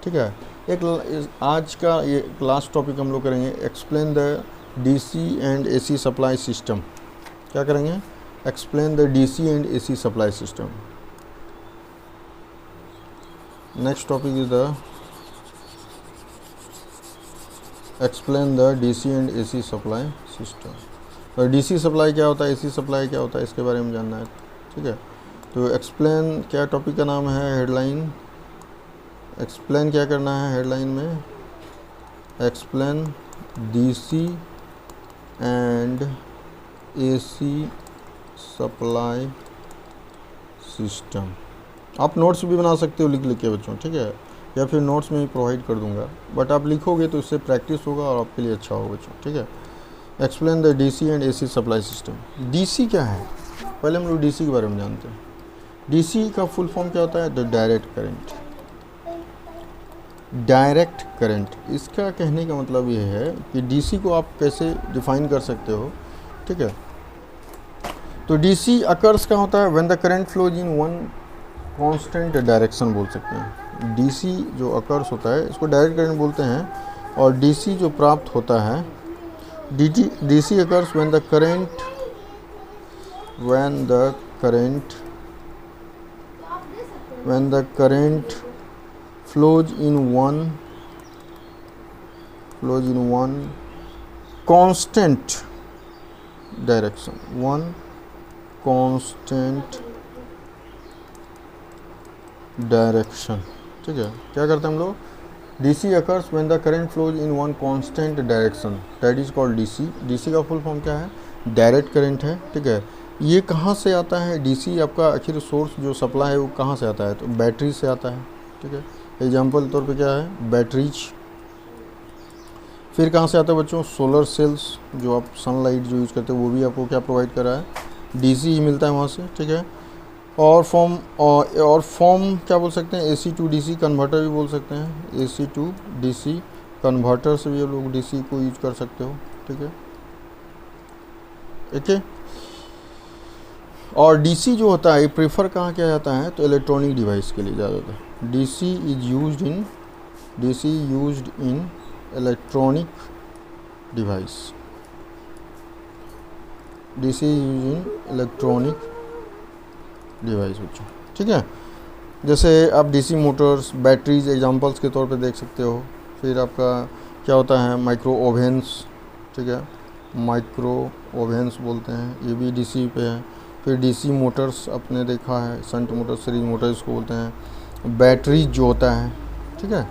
ठीक है। आज का ये लास्ट टॉपिक हम लोग करेंगे, explain the DC and AC supply system. क्या करेंगे, explain the DC and AC supply system. Next topic is the explain the DC and AC supply system. तो डीसी सप्लाई क्या होता है, एसी सप्लाई क्या होता है, इसके बारे में जानना है, ठीक है। तो एक्सप्लेन क्या टॉपिक का नाम है, हेडलाइन। एक्सप्लेन क्या करना है हेडलाइन में, explain DC and AC supply system. आप नोट्स भी बना सकते हो लिख के बच्चों, ठीक है, या फिर नोट्स में ही प्रोवाइड कर दूंगा, बट आप लिखोगे तो इससे प्रैक्टिस होगा और आपके लिए अच्छा होगा बच्चों, ठीक है। Explain the DC and AC supply system. DC क्या है, पहले हम लोग डीसी के बारे में जानते हैं। डीसी का फुल फॉर्म क्या होता है, the direct current. Direct current, इसका कहने का मतलब ये है कि डीसी को आप कैसे डिफाइन कर सकते हो, ठीक है। तो डीसी अकर्स का होता है when the current flows in one constant direction बोल सकते हैं। डीसी जो अकर्स होता है इसको डायरेक्ट करंट बोलते हैं। और डीसी जो प्राप्त होता है, DC occurs when the current flows in one constant direction, one constant direction. ठीक है, क्या करते हैं हम लोग, DC occurs when the current flows in one constant direction, that is called DC. DC का फुल फॉर्म क्या है, डायरेक्ट करंट है। ठीक है, ये कहाँ से आता है डीसी, आपका आखिर सोर्स जो सप्लाई है वो कहाँ से आता है, तो बैटरी से आता है। ठीक है, एग्जाम्पल तौर पे क्या है, बैटरीज। फिर कहाँ से आता है बच्चों, सोलर सेल्स, जो आप सनलाइट जो यूज़ करते हैं वो भी आपको क्या प्रोवाइड कर रहा है, डीसी ही मिलता है वहाँ से। ठीक है, और फॉर्म क्या बोल सकते हैं, एसी टू डीसी कन्वर्टर भी बोल सकते हैं, एसी टू डीसी कन्वर्टर से भी आप लोग डीसी को यूज कर सकते हो। ठीक है, ओके। और डीसी जो होता है प्रेफर कहाँ किया जाता है, तो इलेक्ट्रॉनिक डिवाइस के लिए ज़्यादातर DC is used in electronic device, DC use in electronic device बच्चों। ठीक है, जैसे आप डीसी मोटर्स, बैटरीज एग्जांपल्स के तौर पे देख सकते हो। फिर आपका क्या होता है, माइक्रो ओवेंस। ठीक है, माइक्रो ओवेंस बोलते हैं, ये भी डीसी पे है। फिर डीसी मोटर्स आपने देखा है, शंट मोटर, सीरीज मोटर इसको बोलते हैं। बैटरी जो होता है, ठीक है,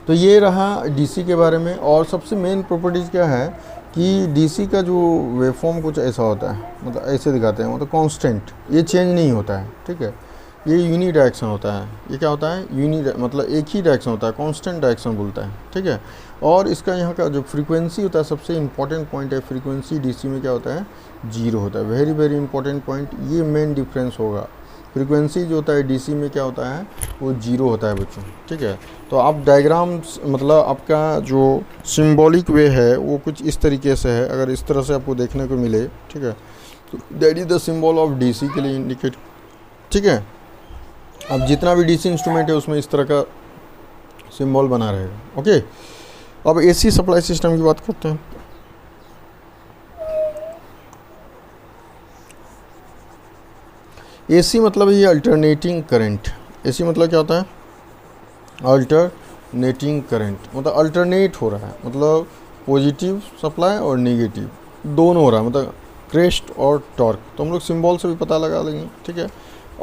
तो ये रहा डीसी के बारे में। और सबसे मेन प्रॉपर्टीज़ क्या है कि डीसी का जो वेवफॉर्म कुछ ऐसा होता है, मतलब ऐसे दिखाते हैं, मतलब कांस्टेंट, ये चेंज नहीं होता है। ठीक है, ये यूनी डायरेक्शन होता है। ये क्या होता है, मतलब एक ही डायरेक्शन होता है, कांस्टेंट डायरेक्शन बोलता है। ठीक है, और इसका यहाँ का जो फ्रीक्वेंसी होता है, सबसे इंपॉर्टेंट पॉइंट है, फ्रीक्वेंसी डीसी में क्या होता है, जीरो होता है। वेरी वेरी इंपॉर्टेंट पॉइंट, ये मेन डिफरेंस होगा। फ्रीक्वेंसी जो होता है डीसी में क्या होता है, वो जीरो होता है बच्चों। ठीक है, तो आप डायग्राम्स, मतलब आपका जो सिंबॉलिक वे है वो कुछ इस तरीके से है, अगर इस तरह से आपको देखने को मिले। ठीक है, तो that is the symbol of DC के लिए इंडिकेट। ठीक है, अब जितना भी डीसी इंस्ट्रूमेंट है उसमें इस तरह का सिंबल बना रहेगा। ओके, अब एसी सप्लाई सिस्टम की बात करते हैं। एसी मतलब ये अल्टरनेटिंग करंट। एसी मतलब क्या होता है, अल्टरनेटिंग करंट, मतलब अल्टरनेट हो रहा है, मतलब पॉजिटिव सप्लाई और नेगेटिव दोनों हो रहा है, मतलब क्रेस्ट और टॉर्क। तो हम लोग सिंबल से भी पता लगा लेंगे। ठीक है,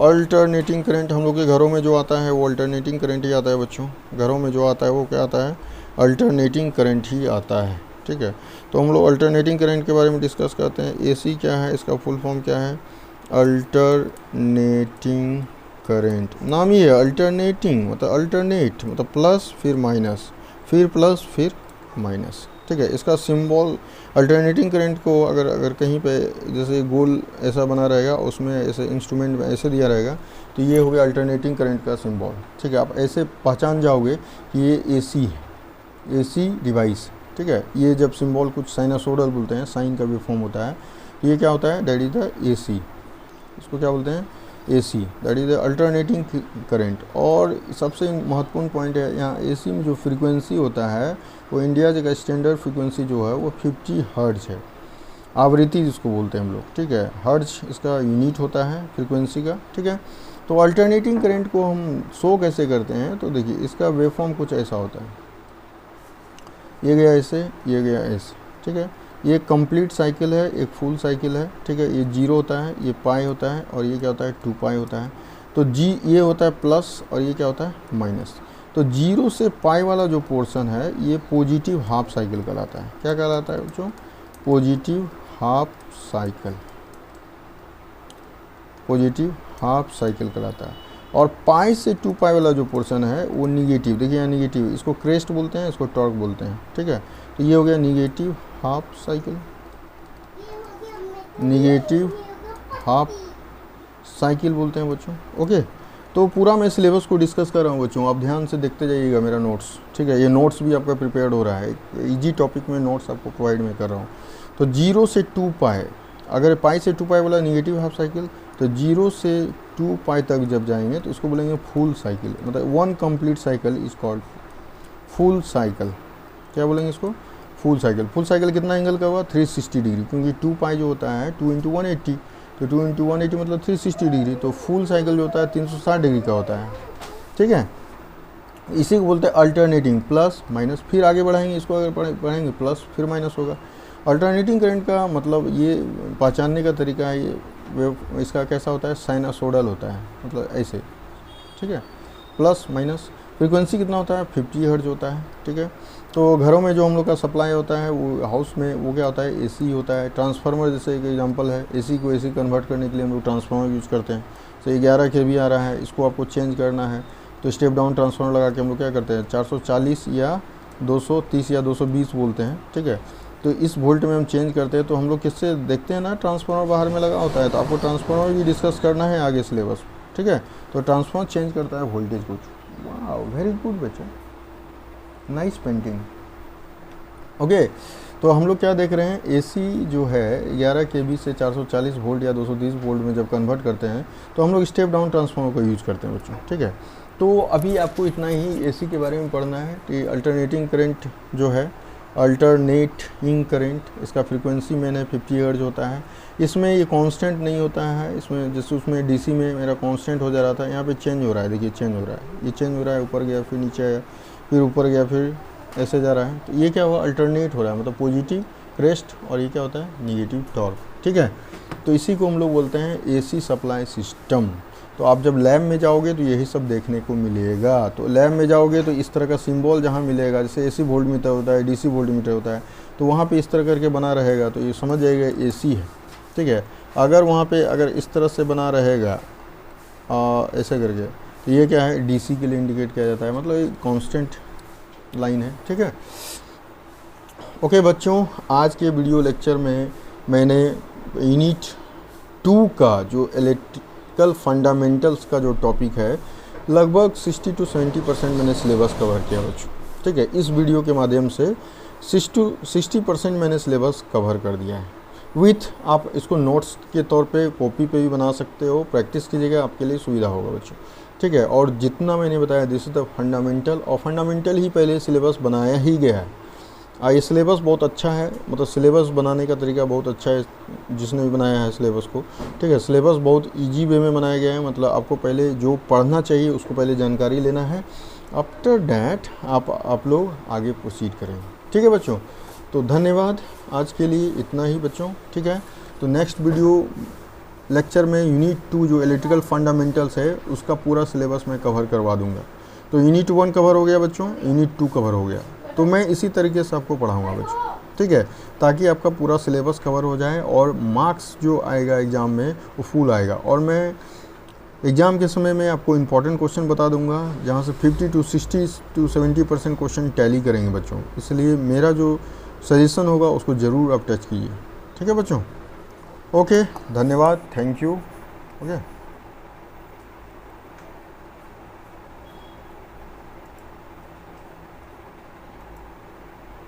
अल्टरनेटिंग करंट हम लोग के घरों में जो आता है वो अल्टरनेटिंग करंट ही आता है बच्चों। घरों में जो आता है वो क्या आता है, अल्टरनेटिंग करंट ही आता है। ठीक है, तो हम लोग अल्टरनेटिंग करंट के बारे में डिस्कस करते हैं। एसी क्या है, इसका फुल फॉर्म क्या है, अल्टरनेटिंग करंट। नाम ही है अल्टरनेटिंग, मतलब अल्टरनेट मतलब प्लस फिर माइनस, फिर प्लस फिर माइनस। ठीक है, इसका सिंबल अल्टरनेटिंग करंट को अगर कहीं पे जैसे गोल ऐसा बना रहेगा, उसमें ऐसे इंस्ट्रूमेंट में ऐसे दिया रहेगा, तो ये हो गया अल्टरनेटिंग करंट का सिंबल। ठीक है, आप ऐसे पहचान जाओगे कि ये एसी है, एसी डिवाइस। ठीक है, ये जब सिंबल कुछ साइनसोइडल बोलते हैं, साइन का भी फॉर्म होता है, तो ये क्या होता है, दैट इज द एसी। इसको क्या बोलते हैं, AC, that is the alternating current. और सबसे महत्वपूर्ण पॉइंट है यहाँ, एसी में जो फ्रीक्वेंसी होता है वो इंडिया का स्टैंडर्ड फ्रीक्वेंसी जो है वो 50 हर्ट्ज है। आवृत्ति जिसको बोलते हैं हम लोग। ठीक है, हर्ट्ज इसका यूनिट होता है फ्रीक्वेंसी का। ठीक है, तो अल्टरनेटिंग करंट को हम शो कैसे करते हैं, तो देखिए इसका वेवफॉर्म कुछ ऐसा होता है, ये गया ऐसे, ये गया ऐसे। ठीक है, ये कंप्लीट साइकिल है, एक फुल साइकिल है। ठीक है, ये जीरो होता है, ये पाई होता है, और ये क्या होता है, 2 पाई होता है। तो जी ये होता है प्लस, और ये क्या होता है, माइनस। तो जीरो से पाई वाला जो पोर्शन है ये पॉजिटिव हाफ साइकिल कहलाता है। क्या कहलाता है बच्चों, positive half cycle, positive half cycle कहलाता है। और पाई से 2 पाई वाला जो पोर्शन है वो निगेटिव, देखिए यहाँ निगेटिव, इसको क्रेस्ट बोलते हैं, इसको टॉर्क बोलते हैं। ठीक है, तो ये हो गया negative half cycle, negative half cycle बोलते हैं बच्चों। ओके, तो पूरा मैं सिलेबस को डिस्कस कर रहा हूँ बच्चों, आप ध्यान से देखते जाइएगा मेरा नोट्स। ठीक है, ये नोट्स भी आपका प्रिपेयर्ड हो रहा है, इजी टॉपिक में नोट्स आपको प्रोवाइड मैं कर रहा हूँ। तो 0 से 2 पाई, अगर पाई से 2 पाई वाला निगेटिव हाफ साइकिल, तो 0 से 2 पाई तक जब जाएंगे तो इसको बोलेंगे फुल साइकिल, मतलब 1 complete cycle is called full cycle. क्या बोलेंगे इसको, फुल साइकिल। फुल साइकिल कितना एंगल का हुआ, 360 डिग्री, क्योंकि 2 पाई जो होता है 2 × 180, तो 2 × 180 मतलब 360 डिग्री। तो फुल साइकिल जो होता है 360 डिग्री का होता है। ठीक है, इसी को बोलते हैं अल्टरनेटिंग, प्लस माइनस। फिर आगे बढ़ाएंगे इसको, अगर पढ़ेंगे प्लस फिर माइनस होगा। अल्टरनेटिंग करंट का मतलब ये पहचानने का तरीका है, ये इसका कैसा होता है, साइनसोइडल होता है, मतलब ऐसे ठीक है, प्लस माइनस। फ्रीक्वेंसी कितना होता है, 50 हर्ट्ज होता है, ठीक है। तो घरों में जो हम लोग का सप्लाई होता है वो हाउस में वो क्या होता है, एसी होता है। ट्रांसफार्मर जैसे एक एग्जांपल है, एसी को एसी कन्वर्ट करने के लिए हम लोग ट्रांसफार्मर यूज़ करते हैं। तो 11 kV आ रहा है, इसको आपको चेंज करना है तो स्टेप डाउन ट्रांसफार्मर लगा के हम लोग क्या करते हैं, 440 या 230 या 220 बोलते हैं, ठीक है। तो इस वोल्ट में हम चेंज करते हैं। तो हम लोग किससे देखते हैं ना, ट्रांसफार्मर बाहर में लगा होता है, तो आपको ट्रांसफार्मर भी डिस्कस करना है आगे सिलेबस, ठीक है। तो ट्रांसफार्मर चेंज करता है वोल्टेज को। वाह, वेरी गुड बच्चा, नाइस पेंटिंग। ओके, तो हम लोग क्या देख रहे हैं, एसी जो है 11 kV से 440 वोल्ट या 230 वोल्ट में जब कन्वर्ट करते हैं तो हम लोग स्टेप डाउन ट्रांसफार्मर को यूज़ करते हैं बच्चों, ठीक है। तो अभी आपको इतना ही एसी के बारे में पढ़ना है कि अल्टरनेटिंग करंट जो है, अल्टरनेटिंग करंट, इसका फ्रीक्वेंसी मैंने 50 हर्ट्ज होता है। इसमें ये कांस्टेंट नहीं होता है, इसमें जैसे उसमें डीसी में मेरा कांस्टेंट हो जा रहा था, यहाँ पे चेंज हो रहा है, देखिए चेंज हो रहा है, ये चेंज हो रहा है, ऊपर गया फिर नीचे आया, फिर ऊपर गया, फिर ऐसे जा रहा है। तो ये क्या हुआ, अल्टरनेट हो रहा है, मतलब पॉजिटिव क्रेस्ट और ये क्या होता है, निगेटिव टॉर्क, ठीक है। तो इसी को हम लोग बोलते हैं एसी सप्लाई सिस्टम। तो आप जब लैब में जाओगे तो यही सब देखने को मिलेगा। तो लैब में जाओगे तो इस तरह का सिंबल जहाँ मिलेगा, जैसे एसी वोल्ट मीटर होता है, डीसी वोल्ट मीटर होता है, तो वहाँ पे इस तरह करके बना रहेगा, तो ये समझ जाएगा एसी है, ठीक है। अगर वहाँ पे अगर इस तरह से बना रहेगा ऐसे करके, तो ये क्या है, डीसी के लिए इंडिकेट किया जाता है, मतलब ये कांस्टेंट लाइन है, ठीक है। ओके बच्चों, आज के वीडियो लेक्चर में मैंने यूनिट 2 का जो इलेक्ट्रिकल फंडामेंटल्स का जो टॉपिक है, लगभग 60 to 70% मैंने सिलेबस कवर किया बच्चों, ठीक है। इस वीडियो के माध्यम से 60% मैंने सिलेबस कवर कर दिया है। विथ आप इसको नोट्स के तौर पे कॉपी पे भी बना सकते हो, प्रैक्टिस कीजिएगा, आपके लिए सुविधा होगा बच्चों, ठीक है। और जितना मैंने बताया दिस इज द फंडामेंटल, और फंडामेंटल ही पहले सिलेबस बनाया ही गया है। ये सिलेबस बहुत अच्छा है, मतलब सिलेबस बनाने का तरीका बहुत अच्छा है जिसने भी बनाया है सिलेबस को, ठीक है। सिलेबस बहुत इजी वे में बनाया गया है, मतलब आपको पहले जो पढ़ना चाहिए उसको पहले जानकारी लेना है, आफ्टर डैट आप लोग आगे प्रोसीड करेंगे, ठीक है बच्चों। तो धन्यवाद, आज के लिए इतना ही बच्चों, ठीक है। तो नेक्स्ट वीडियो लेक्चर में यूनिट 2 जो इलेक्ट्रिकल फंडामेंटल्स है उसका पूरा सिलेबस मैं कवर करवा दूंगा। तो यूनिट 1 कवर हो गया बच्चों, यूनिट 2 कवर हो गया, तो मैं इसी तरीके से आपको पढ़ाऊंगा बच्चों, ठीक है, ताकि आपका पूरा सिलेबस कवर हो जाए और मार्क्स जो आएगा एग्ज़ाम में वो फुल आएगा। और मैं एग्ज़ाम के समय में आपको इंपॉर्टेंट क्वेश्चन बता दूंगा, जहाँ से 50 to 60 to 70% क्वेश्चन टैली करेंगे बच्चों। इसलिए मेरा जो सजेशन होगा उसको ज़रूर आप टच कीजिए, ठीक है बच्चों। ओके, धन्यवाद, थैंक यू। ओके।